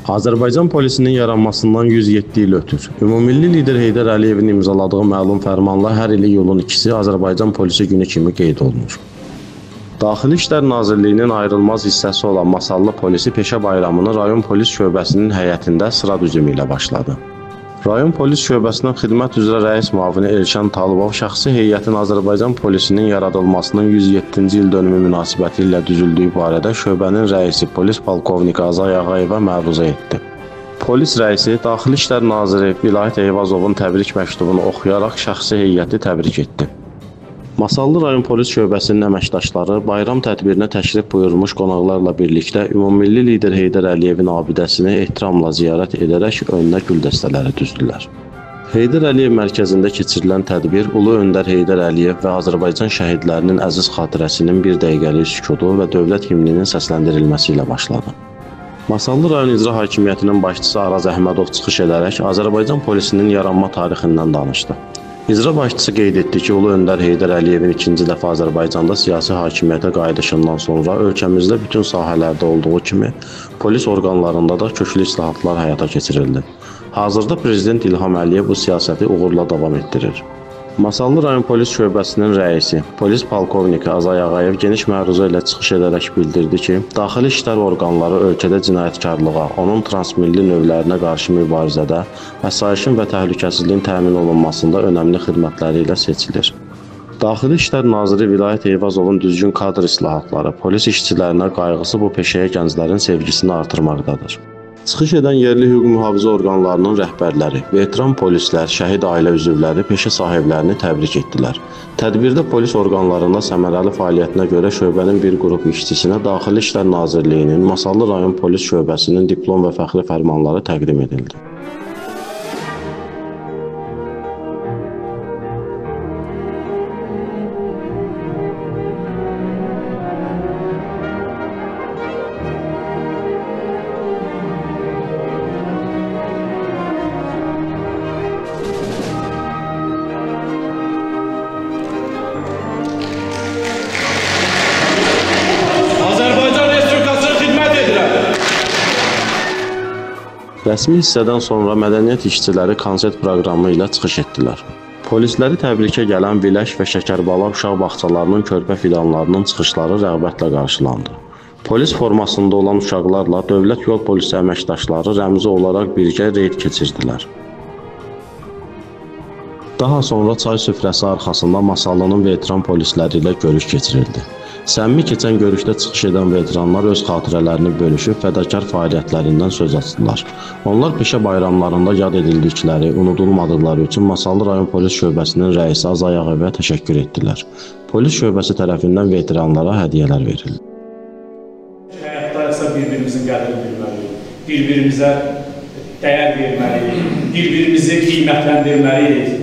Azərbaycan polisinin yaranmasından 107 il ötür. Ümummilli lider Heydər Əliyevin imzaladığı məlum fərmanla hər il iyulun 2-si Azərbaycan polisi günü kimi qeyd olunur. Daxili İşlər Nazirliyinin ayrılmaz hissəsi olan Masallı polisi peşə bayramını rayon polis şöbəsinin həyətində sıra düzümü ilə başladı. Rayon polis şöbəsinin xidmət üzrə rəis müavini Elşən Talıbov şəxsi heyətin Azərbaycan polisinin yaradılmasının 107-ci il dönümü münasibəti ilə düzüldüyü barədə şöbənin rəisi polis polkovniki Azay Ağayeva məruzə etdi. Polis rəisi Daxili İşlər Naziri Vilayət Eyvazovun təbrik məktubunu oxuyaraq şəxsi heyəti təbrik etdi. Masallı rayon polis şöbəsinin əməkdaşları bayram tədbirinə təşrif buyurmuş qonaqlarla birlikdə ümummilli lider Heydər Əliyevin abidəsini ehtiramla ziyarət edərək önünə gül dəstələri düzdülər. Heydər Əliyev mərkəzində keçirilən tədbir Ulu Öndər Heydər Əliyev və Azərbaycan şəhidlərinin əziz xatirəsinin bir dəqiqəlik sükutu və dövlət himninin səsləndirilməsi ilə başladı. Masallı rayon icra hakimiyyətinin başçısı Araz Əhmədov çıxış edərək Azərbaycan polisinin yaranma tarixindən danışdı. İcra başçısı qeyd etdi ki, Ulu Öndər Heydər Əliyevin ikinci dəfə Azərbaycanda siyasi hakimiyyətə qayıdışından sonra ölkəmizdə bütün sahələrdə olduğu kimi polis orqanlarında da köklü islahatlar həyata keçirildi. Hazırda Prezident İlham Əliyev bu siyasəti uğurla davam etdirir. Masallı rayon polis şöbəsinin rəisi, polis polkovniki Azay Ağayev geniş məruzə ilə çıxış edərək bildirdi ki, daxili işlər orqanları ölkədə cinayətkarlığa, onun transmilli növlərinə qarşı mübarizədə, əsayişin və təhlükəsizliyin təmin olunmasında önəmli xidmətləri ilə seçilir. Daxili İşlər Naziri Vilayət Eyvazovun düzgün kadr islahatları, polis işçilərinə qayğısı bu peşəyə gənclərin sevgisini artırmaqdadır. Çıxış edən yerli hüquq mühafizə orqanlarının rəhbərləri, veteran polislər, şəhid ailə üzvləri, peşə sahiblərini təbrik etdilər. Tədbirdə polis orqanlarında səmərəli fəaliyyətinə görə şöbənin bir qrup işçisinə Daxili İşlər Nazirliyinin Masallı rayon polis şöbəsinin diplom və fəxri fərmanları təqdim edildi. Rəsmi hissədən sonra mədəniyyət işçiləri konsert proqramı ilə çıxış etdilər. Polisləri təbrikə gələn Viləş və Şəkərbala uşaq bağçalarının körpə fidanlarının çıxışları rəğbətlə qarşılandı. Polis formasında olan uşaqlarla dövlət yol polisi əməkdaşları rəmzi olaraq birgə reyd keçirdilər. Daha sonra çay süfrəsi arxasında Masallının veteran polisləri ilə görüş keçirildi. Səmimi keçən görüşdə çıxış edən veteranlar öz xatirələrini bölüşüb fədakar fəaliyyətlərindən söz açdılar. Onlar peşə bayramlarında yad edildikləri, unudulmadıqları üçün Masallı rayon polis şöbəsinin rəisi Azay Ağayevə təşəkkür etdilər. Polis şöbəsi tərəfindən veteranlara hədiyyələr verildi. Həyatdayıqsa bir-birimizin qədrini bilməliyik, bir-birimizə dəyər verməliyik, bir-birimizi qiymətləndirməliyik.